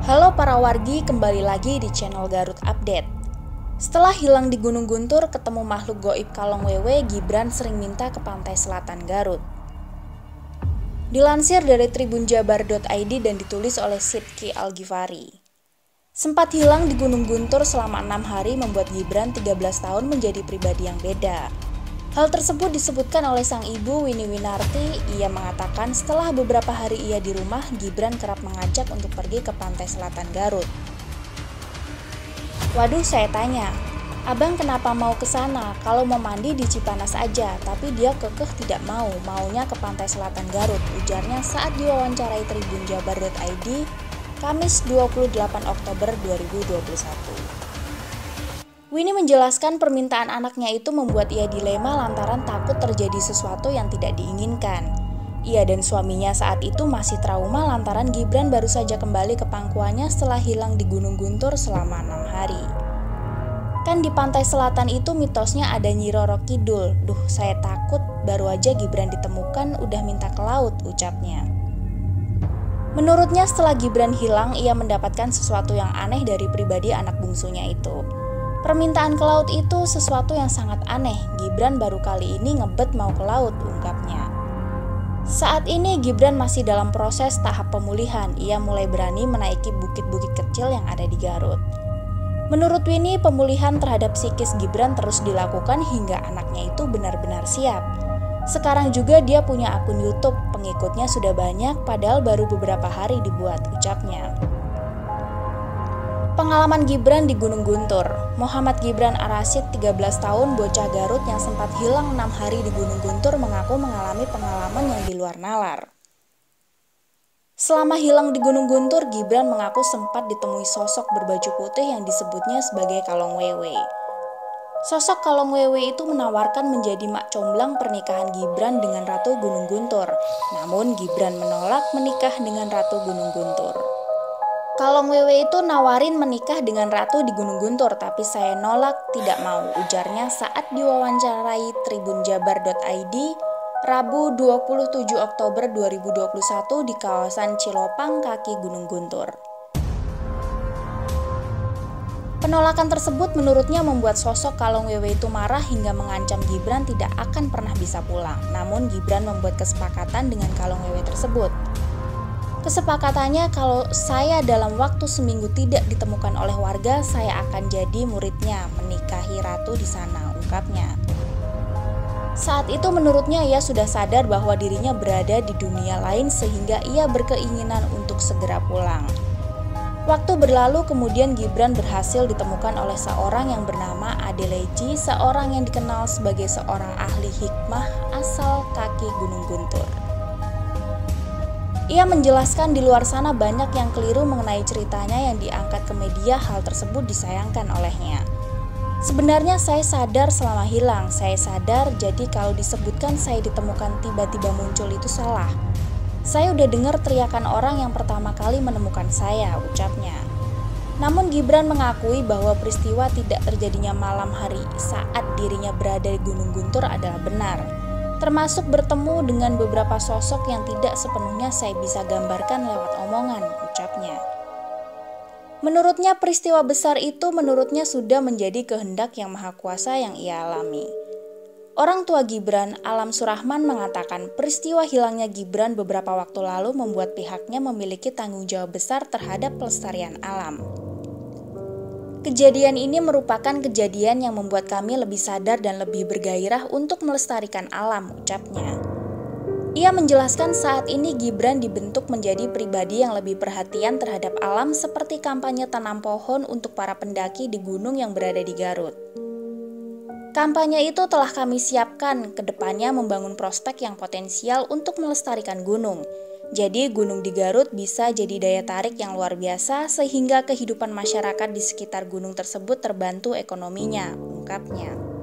Halo para wargi, kembali lagi di channel Garut Update. Setelah hilang di Gunung Guntur, ketemu makhluk goib Kalong Wewe, Gibran sering minta ke pantai selatan Garut. Dilansir dari tribunjabar.id dan ditulis oleh Sidki Al-Ghifari. Sempat hilang di Gunung Guntur selama 6 hari membuat Gibran 13 tahun menjadi pribadi yang beda. Hal tersebut disebutkan oleh sang ibu Wini Winarti. Ia mengatakan setelah beberapa hari ia di rumah, Gibran kerap mengajak untuk pergi ke pantai selatan Garut. Waduh, saya tanya, abang kenapa mau ke sana? Kalau mau mandi di Cipanas aja, tapi dia kekeh tidak mau, maunya ke pantai selatan Garut, ujarnya saat diwawancarai tribunjabar.id Kamis 28 Oktober 2021. Winnie menjelaskan permintaan anaknya itu membuat ia dilema lantaran takut terjadi sesuatu yang tidak diinginkan. Ia dan suaminya saat itu masih trauma lantaran Gibran baru saja kembali ke pangkuannya setelah hilang di Gunung Guntur selama 6 hari. Kan di pantai selatan itu mitosnya ada Nyi Roro Kidul. Duh, saya takut, baru aja Gibran ditemukan udah minta ke laut, ucapnya. Menurutnya setelah Gibran hilang, ia mendapatkan sesuatu yang aneh dari pribadi anak bungsunya itu. Permintaan ke laut itu sesuatu yang sangat aneh. Gibran baru kali ini ngebet mau ke laut, ungkapnya. Saat ini Gibran masih dalam proses tahap pemulihan. Ia mulai berani menaiki bukit-bukit kecil yang ada di Garut. Menurut Winnie, pemulihan terhadap psikis Gibran terus dilakukan hingga anaknya itu benar-benar siap. Sekarang juga dia punya akun YouTube, pengikutnya sudah banyak padahal baru beberapa hari dibuat, ucapnya. Pengalaman Gibran di Gunung Guntur. Muhammad Gibran Ar-Rasyid, 13 tahun, bocah Garut yang sempat hilang 6 hari di Gunung Guntur mengaku mengalami pengalaman yang di luar nalar. Selama hilang di Gunung Guntur, Gibran mengaku sempat ditemui sosok berbaju putih yang disebutnya sebagai Kalong Wewe. Sosok Kalong Wewe itu menawarkan menjadi mak comblang pernikahan Gibran dengan Ratu Gunung Guntur. Namun Gibran menolak menikah dengan Ratu Gunung Guntur. Kalong Wewe itu nawarin menikah dengan Ratu di Gunung Guntur, tapi saya nolak, tidak mau, ujarnya saat diwawancarai tribunjabar.id Rabu 27 Oktober 2021 di kawasan Cilopang, kaki Gunung Guntur. Penolakan tersebut menurutnya membuat sosok Kalong Wewe itu marah hingga mengancam Gibran tidak akan pernah bisa pulang. Namun Gibran membuat kesepakatan dengan Kalong Wewe tersebut. Kesepakatannya kalau saya dalam waktu seminggu tidak ditemukan oleh warga, saya akan jadi muridnya, menikahi Ratu di sana, ungkapnya. Saat itu menurutnya ia sudah sadar bahwa dirinya berada di dunia lain sehingga ia berkeinginan untuk segera pulang. Waktu berlalu kemudian Gibran berhasil ditemukan oleh seorang yang bernama Ade Leci, seorang yang dikenal sebagai seorang ahli hikmah asal kaki Gunung Guntur. Ia menjelaskan di luar sana banyak yang keliru mengenai ceritanya yang diangkat ke media. Hal tersebut disayangkan olehnya. Sebenarnya saya sadar selama hilang, saya sadar, jadi kalau disebutkan saya ditemukan tiba-tiba muncul itu salah. Saya udah dengar teriakan orang yang pertama kali menemukan saya, ucapnya. Namun Gibran mengakui bahwa peristiwa tidak terjadinya malam hari saat dirinya berada di Gunung Guntur adalah benar. Termasuk bertemu dengan beberapa sosok yang tidak sepenuhnya saya bisa gambarkan lewat omongan, ucapnya. Menurutnya peristiwa besar itu menurutnya sudah menjadi kehendak yang maha kuasa yang ia alami. Orang tua Gibran, Alam Surahman, mengatakan peristiwa hilangnya Gibran beberapa waktu lalu membuat pihaknya memiliki tanggung jawab besar terhadap pelestarian alam. Kejadian ini merupakan kejadian yang membuat kami lebih sadar dan lebih bergairah untuk melestarikan alam, ucapnya. Ia menjelaskan saat ini Gibran dibentuk menjadi pribadi yang lebih perhatian terhadap alam seperti kampanye tanam pohon untuk para pendaki di gunung yang berada di Garut. Kampanye itu telah kami siapkan, kedepannya membangun prospek yang potensial untuk melestarikan gunung. Jadi gunung di Garut bisa jadi daya tarik yang luar biasa sehingga kehidupan masyarakat di sekitar gunung tersebut terbantu ekonominya, ungkapnya.